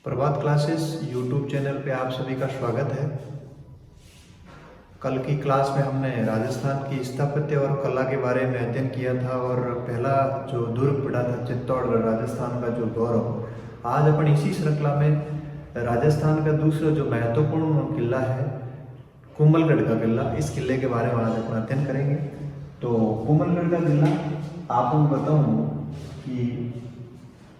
प्रभात classes YouTube channel पे आप सभी का स्वागत है। कल की क्लास में हमने राजस्थान की स्थापत्य और कला के बारे में अध्ययन किया था और पहला जो दुर्ग पड़ा था चित्तौड़गढ़, राजस्थान का जो गौरव। आज अपन इसी श्रृंखला में राजस्थान का दूसरा जो महत्वपूर्ण किला है कुंभलगढ़ का किला, इस किले के बारे में आज अपन अध्ययन करेंगे। तो कुंभलगढ़ का किला आपको बताऊँ कि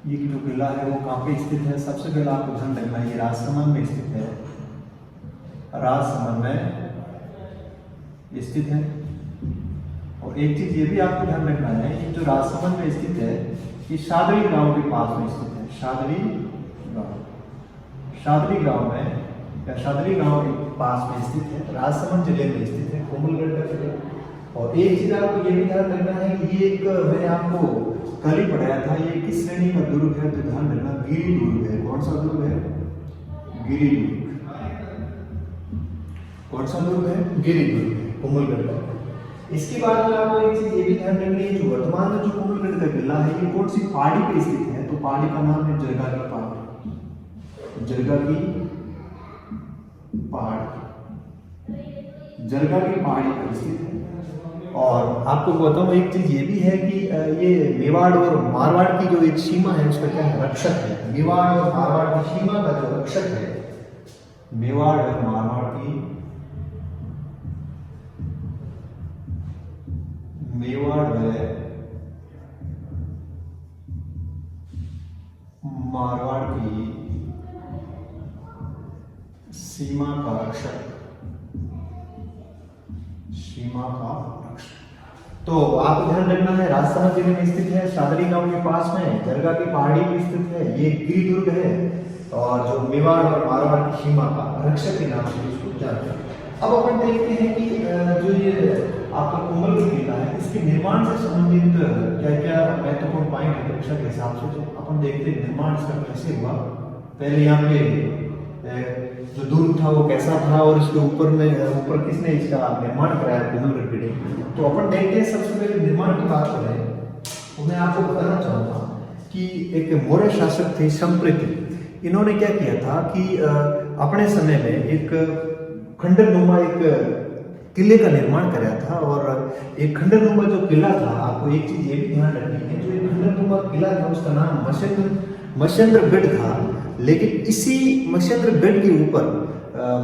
ये जो किला है वो कहाँ पे स्थित है। सबसे पहले आपको ध्यान रखना है ये राजसमंद में स्थित है, राजसमंद में स्थित है। और एक चीज ये भी आपको ध्यान रखना है कि जो राजसमंद में स्थित है ये शादरी गांव के पास में स्थित है। शादरी गांव में या शादरी गांव के पास में स्थित है, राजसमंद जिले में स्थित है कुंभलगढ़ का किला। और एक चीज आपको ये भी ध्यान रखना है कि ये एक मैंने आपको कल ही पढ़ाया था, ये किस श्रेणी का दुर्ग है, तो ध्यान रखना गिरि दुर्ग है। कौन सा दुर्ग है? गिरि दुर्ग। कौन सा दुर्ग है? गिरि दुर्ग है कुंभलगढ़ का। इसके बाद में आपको एक चीज ये भी ध्यान रखनी है, जो वर्तमान में जो कुंभलगढ़ का किला है ये कौन सी पहाड़ी पे स्थित है, तो पहाड़ी का नाम है जरगा की पहाड़ी। जरगा की पहाड़ी, जरगा की पहाड़ी पर स्थित है। और आपको बताऊं एक चीज ये भी है कि ये मेवाड़ और मारवाड़ की जो एक सीमा है उसका क्या है? रक्षक है। मेवाड़ और मारवाड़ की सीमा का जो रक्षक है, मेवाड़ और मारवाड़ की, मेवाड़ है मारवाड़ की सीमा का रक्षक, सीमा का रक्षक। तो आप ध्यान रखना है राजसमंद जिले में स्थित है, शादरी गांव के पास में, जरगा की पहाड़ी में स्थित है, ये गिरि दुर्ग है और जो मेवाड़ और मारवाड़ की सीमा का रक्षक के नाम से इसको जानते हैं। अब अपन देखते हैं कि जो ये आपका कुंभलगढ़ किला है इसके निर्माण से संबंधित क्या क्या महत्वपूर्ण पॉइंट है परीक्षा के हिसाब से। तो अपन देखते हैं निर्माण इसका कैसे हुआ। पहले यहाँ पे जो दुर्ग था वो कैसा था और इसके ऊपर किसने इसका निर्माण कराया कुंभलगढ़ किले। तो अपन देखते हैं सबसे पहले निर्माण की बात करें तो मैं आपको बताना चाहूँगा कि एक मौर्य शासक थे संप्रति। इन्होंने क्या किया था कि अपने समय में एक खंडरनुमा एक किले का निर्माण कराया था। और एक खंडरनुमा जो किला था, आपको एक चीज ये भी ध्यान रखनी है, जो एक खंडरनुमा किला था उसका नाम मच्छेंद्रगढ़ था। लेकिन इसी मच्छेंद्रगढ़ के ऊपर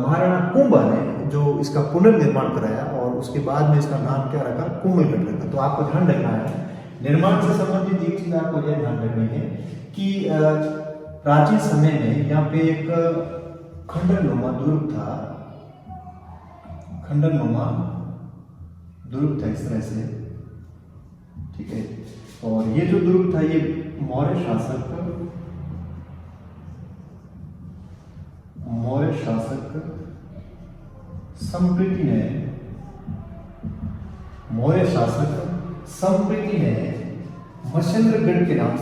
महाराणा कुंभा ने जो इसका पुनर्निर्माण कराया और उसके बाद में इसका नाम क्या रखा? कुंभलगढ़ रखा। तो आपको ध्यान रखना है निर्माण से संबंधित एक चीज आपको यह ध्यान रखनी है कि प्राचीन समय में यहाँ पे एक खंडरनुमा दुर्ग था, खंडरनुमा दुर्ग था इस तरह से, ठीक है। और ये जो दुर्ग था ये मौर्य शासक संप्रति ने मच्छेंद्रगढ़ के नाम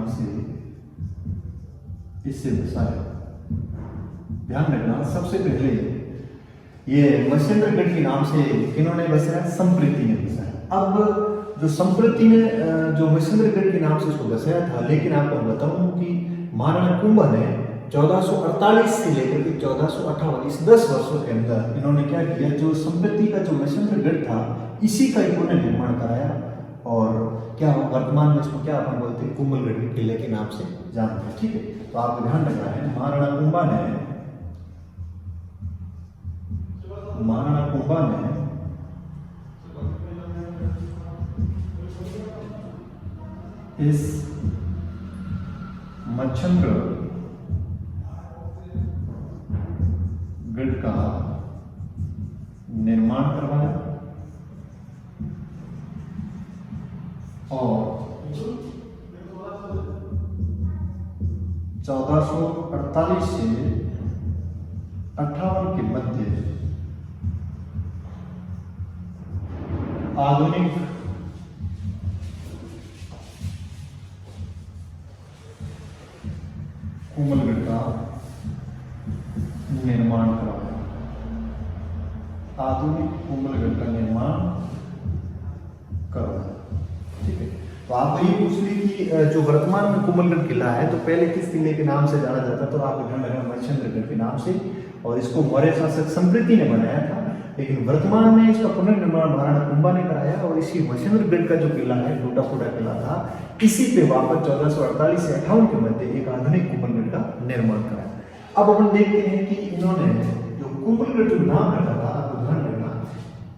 से, इससे बसाया। ध्यान रखना सबसे पहले ये मच्छेंद्रगढ़ के नाम से किन्होंने बसाया? संप्रति ने बसाया। अब जो संप्रति ने जो मच्छेंद्रगढ़ के नाम से इसको बसाया था, लेकिन आपको बताऊं कि महाराणा कुंभा ने 1448 से लेकर के 1458 इस 10 वर्षों के अंदर इन्होंने क्या किया, जो संप्रति का जो मच्छेंद्रगढ़ था इसी का इन्होंने निर्माण कराया। और क्या वर्तमान में इसको क्या अपन बोलते हैं? कुंभलगढ़ के किले के नाम से जानते हैं, ठीक है। तो आपको ध्यान रखना है महाराणा कुंभा ने इस मच्छेंद्रगढ़ का निर्माण करवाया और 1448 से 58 के मध्य आधुनिक कुंभलगढ़ का निर्माण करवाया। आधुनिक कुंभलगढ़ का निर्माण करोड़ा। ठीक है, तो आप ये पूछ ली कि जो वर्तमान में कोमलगढ़ किला है तो पहले किस किले के नाम से जाना जाता, तो आप ध्यान रखना मच्छिंद्रगढ़ के नाम से, और इसको मौर्य शासक समृद्धि ने बनाया था, लेकिन वर्तमान में इसका पुनर्निर्माण महाराणा कुंभा ने कराया, और इसी मच्छिंद्रगढ़ का जो किला है टूटा फूटा किला था, इसी पे वापस 1448 से 58 के मध्य एक आधुनिक कोमलगढ़ का निर्माण कराया। अब अपन देखते हैं कि इन्होंने जो कोमलगढ़ जो नाम रखा था, आपको ध्यान रखना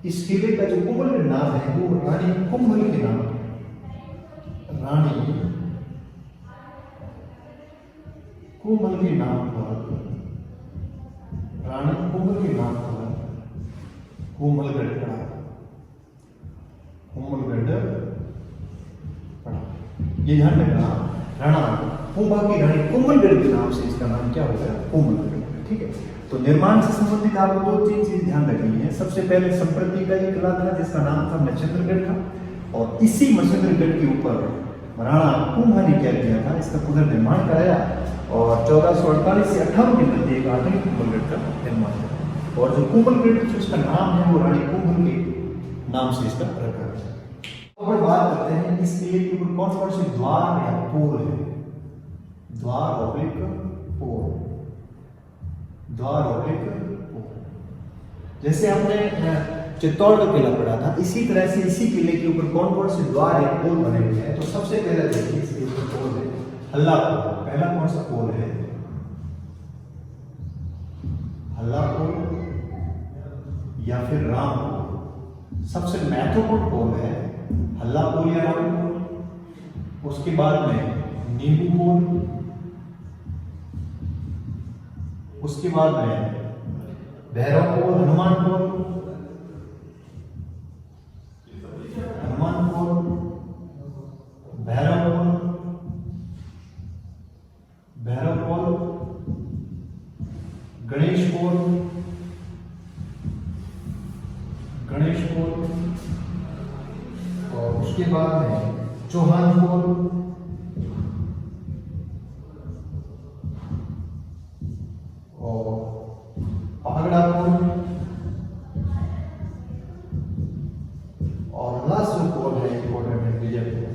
इस किले का जो कोमलगढ़ नाम है वो रानी कुंभल के नाम, रानी कुंभल के नाम पर, रानी कुंभल के नाम पर कोमलगढ़ पड़ा, कोमलगढ़ पड़ा। ये ध्यान रखना, राणा कुंभा की रानी कोमलगढ़ के नाम से इसका नाम क्या हो गया, कोमलगढ़। ठीक है, तो निर्माण से संबंधित आपको 2-3 चीज ध्यान रखनी है। सबसे पहले संप्रति का ये किला था जिसका नाम था मच्छिंद्रगढ़ का, और इसी मच्छिंद्रगढ़ के ऊपर राणा कुंभा ने क्या किया था, इसका पुनर्निर्माण कराया, और 1448 से 58 के मध्य एक आधुनिक कोमलगढ़ का निर्माण किया, और जो कोमलगढ़ जिसका नाम है वो रानी कुंभल के नाम से इसका रखा है। अब बात करते हैं इस किले के ऊपर कौन कौन से द्वार या पोल है, द्वार ऑब्लिक पोल, द्वार ऑब्लिक पोल। जैसे हमने चित्तौड़ का किला पढ़ा था, इसी तरह से इसी किले के ऊपर कौन कौन से द्वार या पोल बने हुए हैं, तो सबसे पहले देखिए इसके ऊपर पोल है हल्ला पोल। पहला कौन सा पोल है, हल्ला पोल या फिर राम पोल। सबसे महत्वपूर्ण पोल है हल्ला पोल या राम पोल। उसके बाद में नींबू पोल, उसके बाद में भैरव पोल, हनुमान पोल, हनुमान पोल, भैरव पोल, भैरव पोल, गणेश पोल, गणेश पोल, और उसके बाद में चौहान पोल, और पहागड़ा पोल, और लास्ट जो पोल है इंपॉर्टेंट है विजय पोल।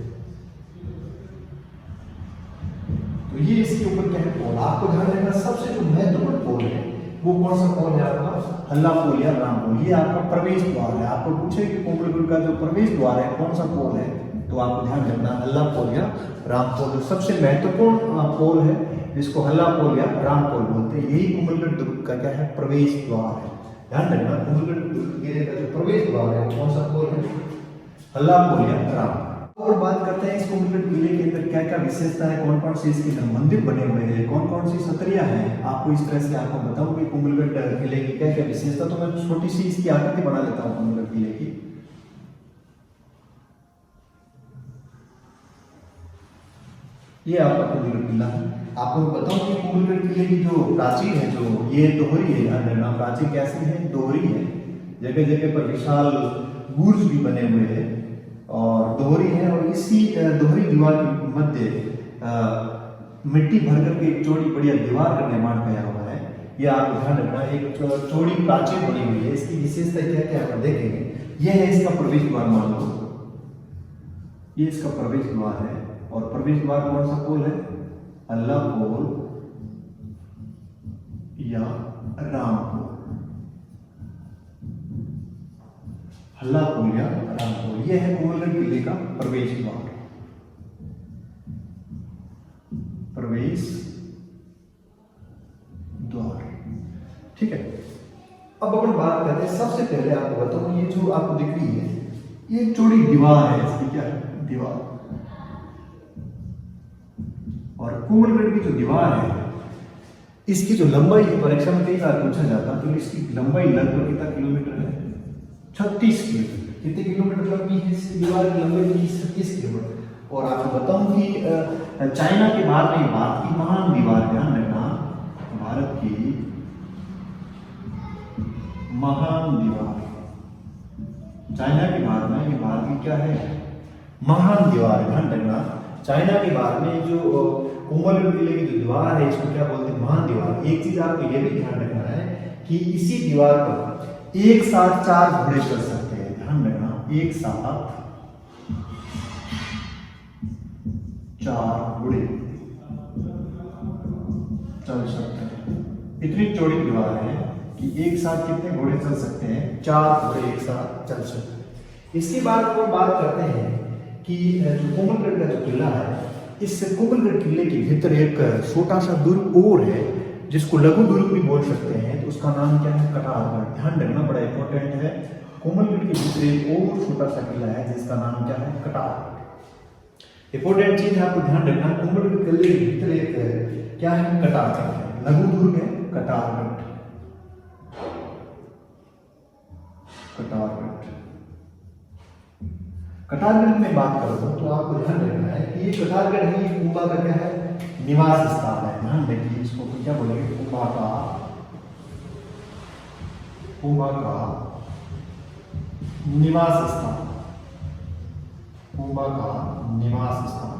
तो ये इसके ऊपर क्या है पोल, आपको ध्यान रखना सबसे जो महत्वपूर्ण पोल है वो कौन सा पोल है आपका, हल्ला पोल या राम पोल। ये आपका प्रवेश द्वार है। आपको पूछे कि कोमलगढ़ का जो प्रवेश द्वार है कौन सा पोल है, तो आपको ध्यान रखना हल्ला पोल या राम पोल। जो सबसे महत्वपूर्ण पोल है जिसको हल्ला पोल या राम पोल बोलते हैं, यही कोमलगढ़ दुर्ग का क्या है, प्रवेश द्वार है। ध्यान रखना कोमलगढ़ दुर्ग किले का जो प्रवेश द्वार है कौन सा पोल है, हल्ला पोल या राम। और बात करते हैं इस कोमलगढ़ किले के अंदर क्या क्या विशेषता है, कौन कौन से इसके मंदिर बने हुए हैं, कौन कौन सी सत्रियां हैं। आपको इस तरह से आपको बताऊंगी कोमलगढ़ किले की क्या क्या विशेषता। तो मैं छोटी सी इसकी आकृति बना लेता हूँ कोमलगढ़ किले की। ये आपका कोमलगढ़ किला है। आपको मैं बताऊं कि कोमलगढ़ किले की जो प्राचीर है, जो ये दोहरी है, ध्यान रखना प्राचीर कैसी है, दोहरी है। जगह जगह पर विशाल बुर्ज भी बने हुए हैं और दोहरी है, और इसी दोहरी दीवार के मध्य मिट्टी भर करके एक चौड़ी बढ़िया दीवार का निर्माण किया हुआ है। यह आपको ध्यान रखना, एक चौड़ी प्राचीर बनी हुई है। इसकी विशेषता क्या क्या हम देखेंगे। यह है इसका प्रवेश द्वार, मान लो ये इसका प्रवेश द्वार है, और प्रवेश द्वार कौन सा पोल है, हल्ला पोल या राम पोल, हल्ला पोल या राम पोल। यह है कोमलगढ़ किले का प्रवेश द्वार, प्रवेश द्वार। ठीक है, अब अपन बात करते हैं। सबसे पहले आपको बताऊं, ये जो आपको दिख रही है ये चौड़ी दीवार है, इसकी क्या है, दीवार। और कोमलगढ़ की जो दीवार है इसकी जो लंबाई है, परीक्षा में कई बार पूछा जाता है, तो इसकी लंबाई लगभग कितना किलोमीटर है, 36 किलोमीटर। कितने किलोमीटर लंबी है इसकी दीवार की लंबाई, 36 किलोमीटर। और आपको बताऊं कि चाइना के बाद में भारत की महान दीवार, ध्यान रखना भारत की महान दीवार, चाइना के बाद में ये भारत की क्या है, महान दीवार। ध्यान रखना चाइना के बाद में जो कोमलगढ़ किले की जो दीवार है इसको क्या बोलते हैं, महान दीवार। एक चीज आपको ये भी ध्यान रखना है कि इसी दीवार पर एक साथ 4 घोड़े चल सकते हैं। ध्यान रखना एक साथ 4 घोड़े चल सकते हैं। इतनी चौड़ी दीवार है कि एक साथ कितने घोड़े चल सकते हैं? 4 घोड़े एक साथ चल सकते हैं। इसके बाद हम बात करते हैं कि जो कोमलगढ़ का जो किला है, इस कोमलगढ़ किले के भीतर एक छोटा सा दुर्ग और है जिसको लघु दुर्ग भी बोल सकते हैं। तो उसका नाम क्या है? कटारगढ़। ध्यान रखना, बड़ा इंपॉर्टेंट है। कोमलगढ़ के भीतर एक और छोटा सा किला है जिसका नाम क्या है? कटारगढ़। इंपॉर्टेंट चीज है, आपको ध्यान रखना, कोमलगढ़ किले के भीतर एक क्या है? कटारगढ़ है, लघु दुर्ग है कटारगढ़। कटारगढ़ में बात करो तो आपको ध्यान रखना है कि ये कटारगढ़ है, ये कुंभा का क्या है? निवास स्थान है। ध्यान रखिए, इसको क्या बोलेंगे? कुंभा का निवास स्थान। कुंभा का निवास स्थान,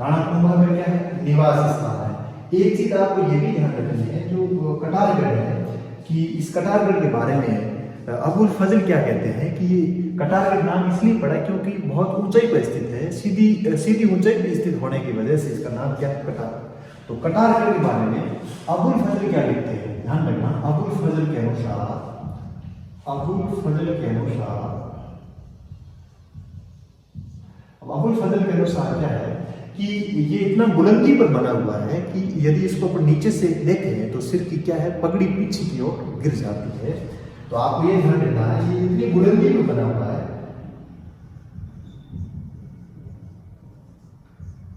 राणा कुंभा का क्या है? निवास स्थान है। एक चीज आपको ये भी ध्यान रखनी है, जो कटारगढ़ है कि इस कटारगढ़ के बारे में अबुल फजल क्या कहते हैं कि कटारगढ़ नाम इसलिए पड़ा क्योंकि बहुत ऊंचाई पर स्थित है, सीधी ऊंचाई पर स्थित होने की वजह से इसका नाम क्या है? कटारगढ़। तो कटारगढ़ के बारे में अबुल फजल क्या लिखते हैं? ध्यान रखना, अबुल फजल के अनुसार क्या है कि ये इतना बुलंदी पर बना हुआ है कि यदि इसको अपन नीचे से देखें तो सिर की क्या है? पगड़ी पीछे की ओर गिर जाती है। तो आपको ये ध्यान रखना है, ये इतनी बुलंदी पर बना हुआ है,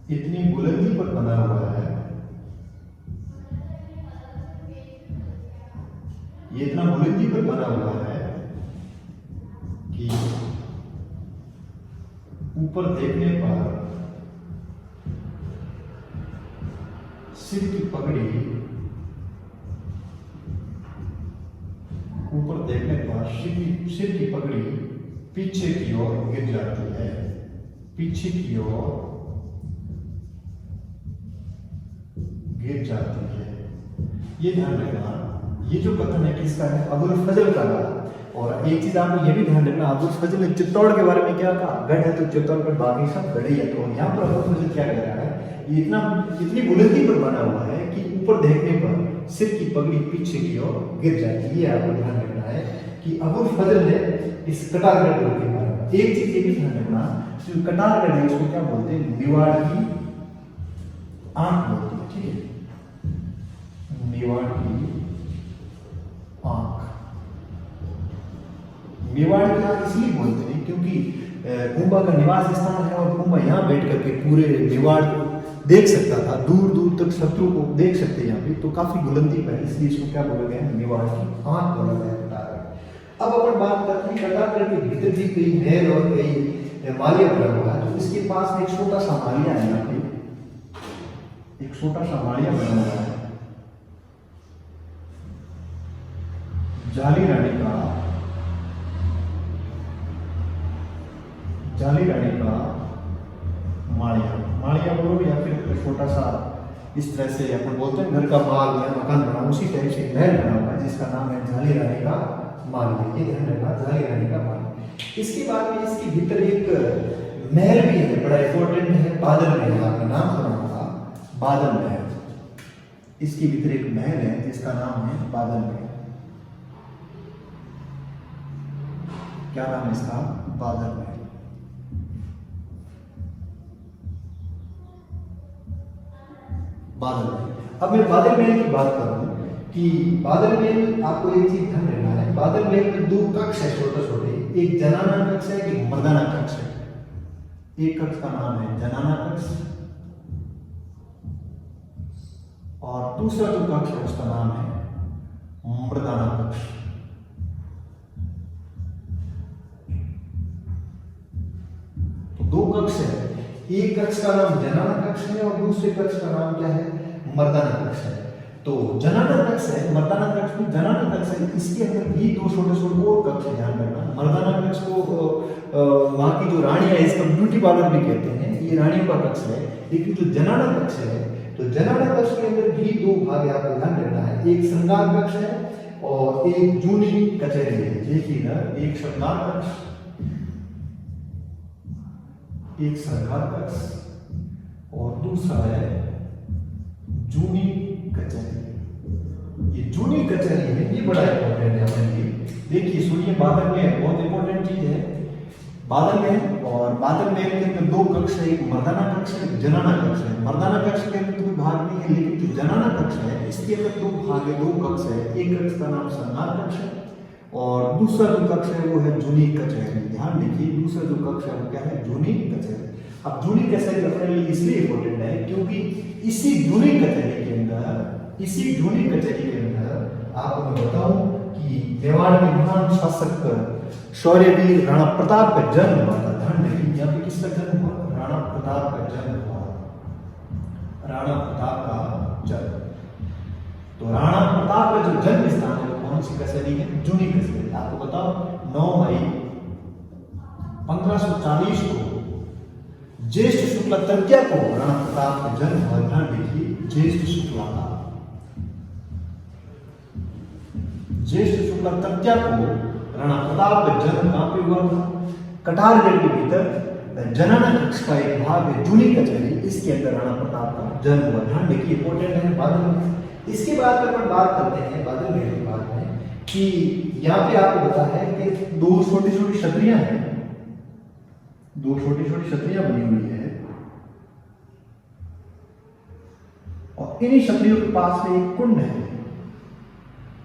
इतनी बुलंदी पर बना हुआ है, ये इतना बुलंदी पर बना हुआ है कि ऊपर देखने पर सिर की पगड़ी, ऊपर देखने पर सिर की पगड़ी पीछे की ओर गिर जाती है, पीछे की ओर गिर जाती है। ये ध्यान रखना, ये जो कथन है किसका है? अबुल फजल का है। और एक चीज आपको ये भी ध्यान रखना, अबुल फजल ने चित्तौड़ के बारे में क्या कहा? गढ़ है तो चित्तौड़गढ़, बाकी सब गढ़ ही है। तो यहाँ पर अबुल फजल क्या कह रहा है? ये इतनी बुलंदी पर बना हुआ है कि ऊपर देखने पर सिर की पगड़ी पीछे की ओर गिर जाती है। ये आपको ध्यान रखना है कि अबुल फजल ने इस कटारगढ़ के बारे में एक चीज ये भी ध्यान रखना, जो कटारगढ़ है इसको क्या बोलते हैं? मेवाड़ की आंख बोलते हैं। ठीक है, मेवाड़ की आंख। मेवाड़ की आंख इसलिए बोलते हैं क्योंकि कुंभा का निवास स्थान है और कुंभा यहाँ बैठ करके पूरे मेवाड़ को देख सकता था, दूर दूर तक शत्रु को देख सकते यहाँ पे। तो काफी बुलंदी पर, इसलिए इसको क्या बोला गया है? मेवाड़ की आंख बोला गया है कटारगढ़। अब अपन बात करते हैं कटारगढ़ के भीतर भी कई महल और कई मालिया बना हुआ है। तो इसके पास में एक छोटा सा मालिया है, यहाँ पे एक छोटा सा मालिया बना हुआ है, जाली रानी का माड़िया बोलो या फिर छोटा सा इस तरह से अपन बोलते हैं घर का बाग या मकान बना, उसी टाइप से महल बना हुआ है जिसका नाम है जाली रानी का मालिया। ये ध्यान रखना, जाली रानी का मालिया। इसके बाद में इसके भीतर एक महल भी है, बड़ा इंपॉर्टेंट है, बादल महल। आपका नाम सुना होगा, बादल महल। इसके भीतर एक महल है जिसका नाम है बादल महल। क्या नाम है इसका? बादल महल। बादल महल। अब मैं बादल महल की बात करूं कि बादल महल, आपको एक चीज ध्यान रखना है, बादल महल में 2 कक्ष है छोटे छोटे, एक जनाना कक्ष है, एक मर्दाना कक्ष है। एक कक्ष का नाम है जनाना कक्ष और दूसरा जो कक्ष है उसका नाम है मर्दाना कक्ष। तो 2 कक्ष है, एक कक्ष का नाम जनाना कक्ष है और दूसरे कक्ष का नाम क्या है? मर्दाना कक्ष है। तो जनाना कक्ष है, मर्दाना कक्ष में जनाना कक्ष है, इसके अंदर भी 2 छोटे छोटे और कक्ष है, ध्यान रखना। मर्दाना कक्ष को वहां की जो रानी है, इसका ब्यूटी पार्लर भी कहते हैं, ये रानियों का कक्ष है। लेकिन जो जनाना कक्ष है, तो जनाना कक्ष के अंदर भी 2 भाग है, आपको ध्यान रखना है। एक श्रृंगार कक्ष है और एक जूनी कचहरी है। देखिए ना, एक श्रृंगार कक्ष, एक श्रृंगार कक्ष और दूसरा है जूनी कचहरी। ये जूनी कचहरी है, ये बड़ा इंपॉर्टेंट है हमारे लिए। देखिए सुनिए, बादल में बहुत इंपॉर्टेंट चीज है। बादल में और बादल में के अंदर दो कक्ष है, एक मर्दाना कक्ष है, एक जनाना कक्ष है। मर्दाना कक्ष के अंदर कोई भाग नहीं है, लेकिन जो जनाना कक्ष है इसके अंदर दो भाग है, दो कक्ष है। एक कक्ष का नाम संगार कक्ष है और दूसरा जो कक्ष है वो है जूनी कचहरी। ध्यान देखिए, दूसरा जो कक्ष है वो क्या है, जूनी कचहरी। अब जूनी कचहरी अपने लिए इसलिए इंपॉर्टेंट है क्योंकि इसी जूनी कचहरी के अंदर आपको मैं बताऊं कि मेवाड़ के महान शासक शौर्यवीर राणा प्रताप का जन्म हुआ था। ध्यान देखिए, यहाँ पे किसका जन्म हुआ, राणा प्रताप का जन्म हुआ। राणा प्रताप का जन्म, तो राणा प्रताप का जो जन्म स्थान है वो कौन सी कचहरी है, जूनी कचहरी। आपको बताओ 9 मई 1540 को ज्येष्ठ शुक्ला तृतीया को राणा प्रताप का जन्म हुआ। ध्यान देखिए, ज्येष्ठ शुक्ला तृतीया को राणा प्रताप का जन्म कहां पे हुआ था, कटारगढ़ के भीतर जनाना कक्ष का एक भाग है जूनी कचहरी, इसके अंदर राणा प्रताप का जन्म हुआ। ध्यान देखिए, इंपॉर्टेंट है बादल में। इसके बाद अपन बात करते हैं बादल में के बाद में कि यहाँ पे आपको पता है कि दो छोटी छोटी छतरियां हैं, दो छोटी छोटी छतरियां बनी हुई है और इन्हीं छतरियों के पास में एक कुंड है।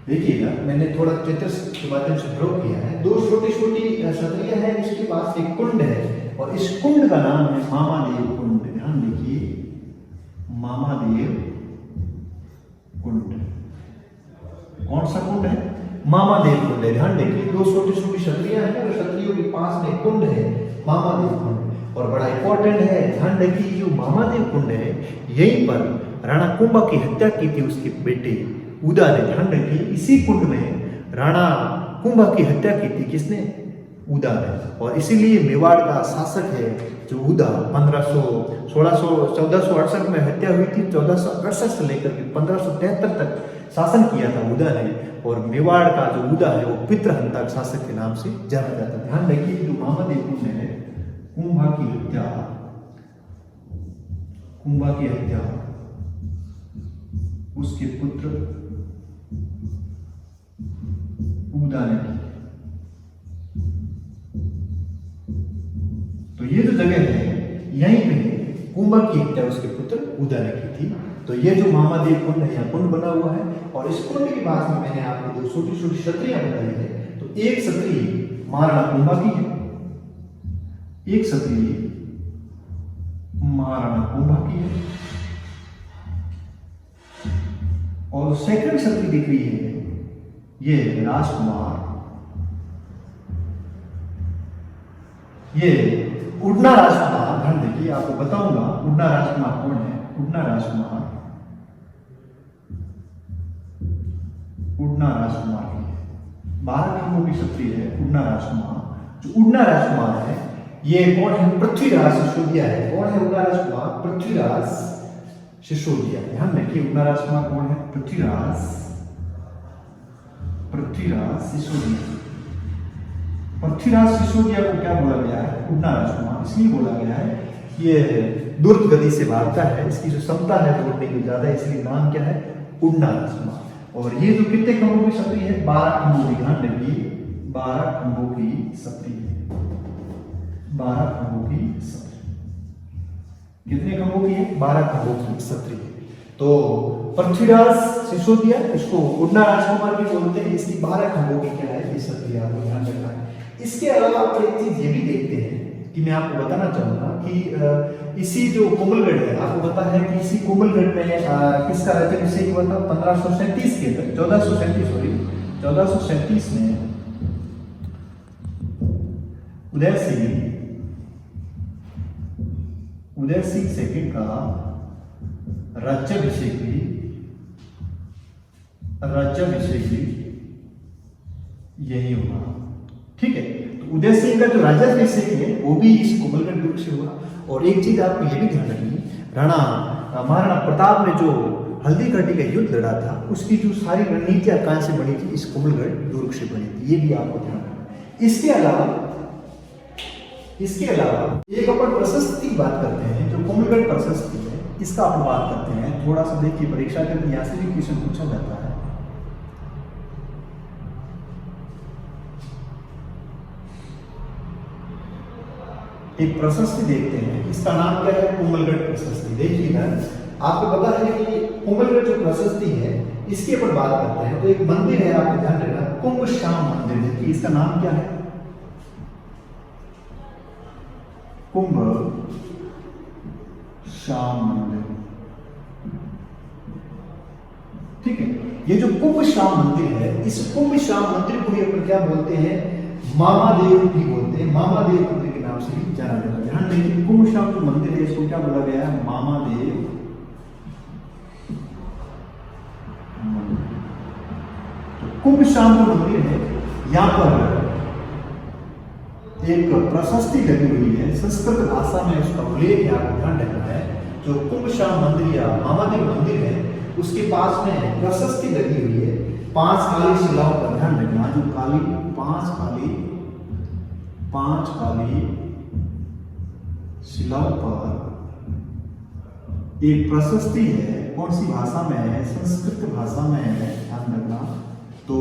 देखिएगा, मैंने थोड़ा चित्र के माध्यम से ड्रॉ किया है। दो छोटी छोटी छतरियां हैं, इसके पास एक कुंड है और इस कुंड का नाम है मामादेव कुंड। ध्यान देखिए, मामादेव कुंड। कौन सा कुंड है, मामादेव कुंड है। ध्यान देखिए, दो छोटी छोटी छतरियां हैं और छतरियों के पास में कुंड है, मामादेव कुंड। और बड़ा इंपॉर्टेंट है, ध्यान देखिए, जो मामादेव कुंड है यहीं पर राणा कुंभा की हत्या की थी उसके बेटे उदा ने। ध्यान रखिए, इसी कुंड में राणा कुंभा की हत्या की थी किसने, उदा ने। और इसीलिए मेवाड़ का शासक है जो उदा 1468 में हत्या हुई थी। 1468 से लेकर के 1573 तक शासन किया था उदा ने। और मेवाड़ का जो उदा है वो पितृहंता शासक के नाम से जाना जाता है। ध्यान रखिए, जो मामादेव कुंड है, कुंभा की हत्या उसके पुत्र उदा ने की। तो ये जो जगह है यहीं पे कुंभा की हत्या उसके पुत्र उदा ने की थी। तो ये जो मामादेव कुंड है, यहाँ कुंड बना हुआ है और इस कुंड के पास में मैंने आपको दो छोटी छोटी छतरियां बताई है। तो एक छतरी महाराणा कुंभा की है, एक छतरी महाराणा कुंभा की है और सेकंड छतरी दिख रही है ये राजकुमार, ये उड़ना राजकुमार। ध्यान देखिए, आपको बताऊंगा उड़ना राजकुमार कौन है। उड़ना राजकुमार की है, 12 खंभों की छतरी है उड़ना राजकुमार। जो उड़ना राजकुमार है ये कौन है, पृथ्वीराज सिसोदिया है। कौन है उड़ना राजकुमार, पृथ्वीराज सिसोदिया। ध्यान रखिए, उड़ना राजकुमार कौन है, पृथ्वीराज सिसोदिया। पृथ्वीराज सिसोदिया को क्या बोला गया है, उड़ना राजकुमार इसलिए बोला गया है, ये द्रुत गति से भागता है, इसकी जो क्षमता है दौड़ने की ज्यादा, इसलिए नाम क्या है, उड़ना राजकुमार। और ये जो कितने खंभों की छतरी है, 12 खंभों की। ध्यान रखिए, 12 खंभों की छतरी है, 12 खंभों की छतरी। कितने खंभों की है, 12 खंभों की छतरी है। तो पृथ्वीराज सिसोदिया, इसको उड़ना राजकुमार भी बोलते हैं, इसकी 12 खंभों की क्या है, ये छतरी, आपको ध्यान रखना है। इसके अलावा आप एक चीज ये भी देखते हैं कि मैं आपको बताना चाहूंगा कि इसी जो कोमलगढ़ है, आपको पता है कि इसी कोमलगढ़ में किसका राज्याभिषेक हुआ था, 1537 के अंदर, 1437 में उदय सिंह सेकंड का राज्याभिषेक भी यही हुआ। ठीक है, तो उदय सिंह का जो राज्याभिषेक है वो भी इस कोमलगढ़ दुर्ग से हुआ। और एक चीज आपको ये भी ध्यान रखनी, महाराणा प्रताप ने जो हल्दी घाटी का युद्ध लड़ा था उसकी जो सारी रणनीतियां कहां से बनी थी, इस कोमलगढ़ दुर्ग से बनी थी, ये भी आपको ध्यान रखना। इसके अलावा एक अपन प्रशस्ति की बात करते हैं, जो कोमलगढ़ प्रशस्ति इसका अपन बात करते हैं। थोड़ा सा देखिए, परीक्षा के अंदर यहाँ से भी क्वेश्चन पूछा जाता है। एक प्रशस्ति देखते हैं, इसका नाम क्या है? कोमलगढ़ प्रशस्ति। देखिएगा, आपको पता है कि कोमलगढ़ जो प्रशस्ति है इसकी अपन बात करते हैं तो एक मंदिर है, आपको ध्यान रखना, कुंभ श्याम मंदिर। देखिए इसका नाम क्या है? कुंभ श्याम मंदिर। ठीक है, ये जो कुंभ श्याम मंदिर है, इस कुंभ श्याम मंदिर को ही अपन क्या बोलते हैं? मामादेव भी बोलते हैं। मामादेव मंदिर के नाम से भी जाना जाता है। ध्यान देखिए, कुंभ श्याम जो मंदिर है इसको क्या बोला गया है? मामादेव। तो कुंभ श्याम जो मंदिर है, यहाँ पर एक प्रशस्ति लगी हुई है, संस्कृत भाषा में उसका उल्लेख है, आपको ध्यान रखना है। जो कुंभ श्याम मंदिर या मामादेव मंदिर है उसके पास में प्रशस्ति लगी हुई है 5 काली शिलाओं पर। ध्यान रखना, जो काली 5 काली शिलाओं पर एक प्रशस्ति है। कौन सी भाषा में है? संस्कृत भाषा में है, ध्यान रखना। तो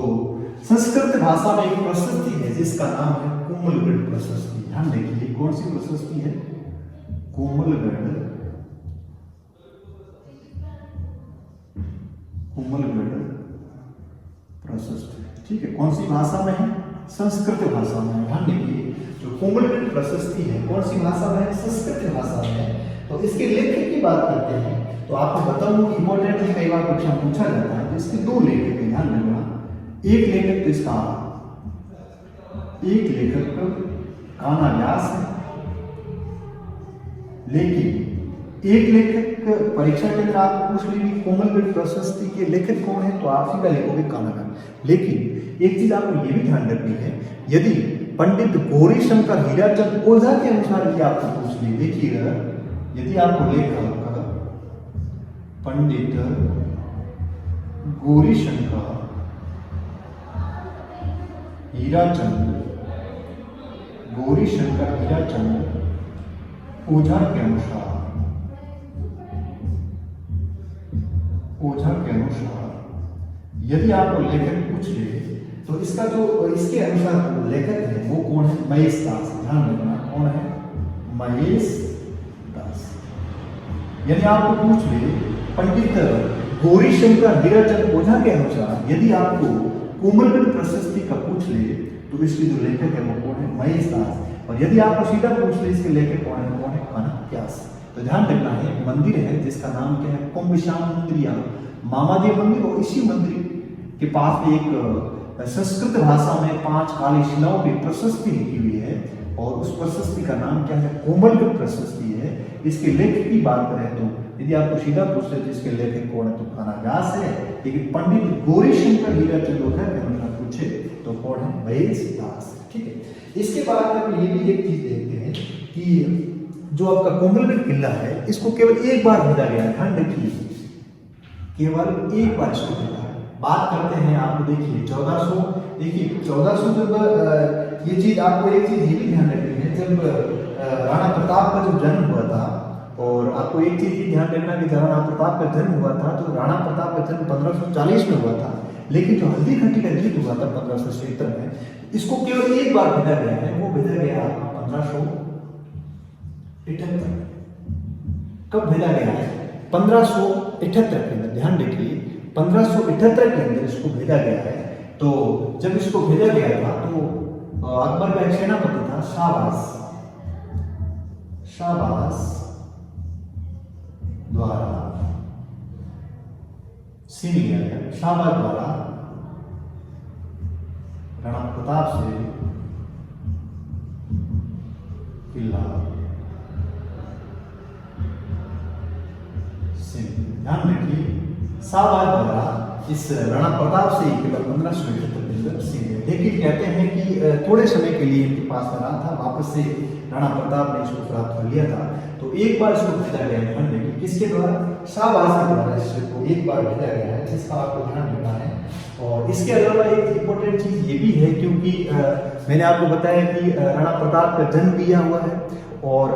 संस्कृत भाषा में एक प्रशस्ति है जिसका नाम है कोमलगढ़ प्रशस्ति। ध्यान देखिए, कौन सी प्रशस्ति है? कोमलगढ़ प्रशस्ति। ठीक है, कौन सी भाषा में है? संस्कृत भाषा में। ध्यान देखिए, जो कोमलगढ़ प्रशस्ति है कौन सी भाषा में है? संस्कृत भाषा में है। तो इसके लेखक की बात करते हैं तो आपको बताऊं, इंपॉर्टेंट है, कई बार परीक्षा पूछा जाता है। तो इसके 2 लेखक हैं, ध्यान रखना। एक लेखक तो इसका, एक लेखक कान्हा व्यास है, लेकिन एक लेखक परीक्षा के अंदर आपको पूछ लेगी कोमलगढ़ प्रशस्ति के लेखक कौन है, तो आप सीधा लिखोगे कान्हा व्यास। लेकिन एक चीज आपको ये भी ध्यान रखनी है, यदि पंडित गौरीशंकर हीराचंद ओझा के अनुसार भी आपको पूछ ली, देखिएगा, यदि आपको लेखक पंडित गौरीशंकर हीराचंद ओझा के अनुसार यदि आपको लेखक पूछ ले तो इसका जो इसके अनुसार लेखक है वो कौन है? महेश दास। ध्यान रखना, कौन है? महेश दास। यदि आपको पूछ ले पंडित गौरीशंकर हीराचंद ओझा के अनुसार, यदि आपको कोमलगढ़ प्रशस्ति का पूछ ले तो इसकी जो लेखक है वो कौन है? महेश दास। और यदि आपको सीधा पूछ ले इसके लेखक कौन है? कान्हा व्यास। तो ध्यान रखना है, मंदिर है जिसका नाम क्या है? कुंभ श्याम मंदिर या मामादेव मंदिर। और इसी मंदिर के पास एक संस्कृत भाषा में 5 काली शिलाओं की प्रशस्ति लिखी हुई है और उस प्रशस्ति का नाम क्या है? कोमलगढ़ प्रशस्ति है। इसके लेखक की बात करें तो यदि आपको सीधा पूछ ले तो इसके लेखक कौन है? तो कान्हा व्यास है। लेकिन पंडित गौरीशंकर हीराचंद ओझा के अनुसार पूछे तो कौन है? महेश दास। ठीक है, इसके बाद में ये भी एक चीज देखते हैं कि जो आपका कोमलगढ़ किला है इसको केवल एक बार भेजा गया है। ध्यान रखिए, केवल एक बार इसको भेजा है। बात करते हैं, आपको देखिए 1400, देखिए 1400 जब ये चीज, आपको एक चीज ये भी ध्यान रखनी है, जब राणा प्रताप का जो जन्म हुआ था, और आपको एक चीज ये ध्यान रखना कि जब राणा प्रताप का जन्म हुआ था तो राणा प्रताप का जन्म 1540 में हुआ था, लेकिन जो हल्दी घाटी का युद्ध हुआ था 1576 में, इसको केवल एक बार भेजा गया है। वो भेजा गया आपका 1578। कब भेजा गया है? 1578 के अंदर। ध्यान रखिए, 1578 के अंदर इसको भेजा गया है। तो जब इसको भेजा गया था तो अकबर का एक सेनापति था शाहबाज द्वारा छीन लिया गया। शाहबाज द्वारा राणा प्रताप से किला छीन। ध्यान रखिए, शाहबाज द्वारा इस राणा प्रताप से किला 1578 के अंदर छीन लिया। लेकिन कहते हैं कि थोड़े समय के लिए इनके पास में रहा था, वापस से राणा प्रताप ने इसको प्राप्त कर लिया था। तो एक बार इसको भेजा गया है, किसके द्वारा? शाहबाज के द्वारा इसको एक बार भेजा गया है, जिसका आपको ध्यान रखना है। और इसके अलावा एक इम्पोर्टेंट चीज ये भी है, क्योंकि मैंने आपको बताया कि राणा प्रताप का जन्म दिया हुआ है और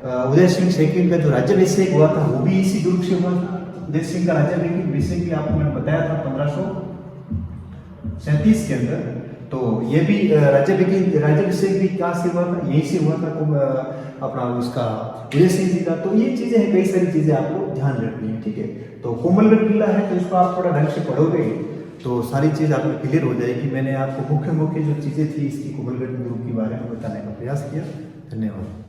उदय सिंह सेकंड का जो राज्याभिषेक हुआ था वो भी इसी दुर्ग से हुआ था। उदय सिंह का राज्याभिषेक भी आपको मैंने बताया था 1537 के अंदर। तो ये भी राज्याभिषेक भी कहाँ से हुआ था, यहीं से हुआ था अपना उसका उदय सिंह जी का। तो ये चीजें हैं, कई सारी चीजें आपको ध्यान रखनी है, ठीक है। तो कोमलगढ़ किला है तो इसको आप थोड़ा ढंग से पढ़ोगे तो सारी चीज आपको क्लियर हो जाएगी। मैंने आपको मुख्य मुख्य जो चीजें थी इसकी कोमलगढ़ दुर्ग के बारे में बताने का प्रयास किया। धन्यवाद।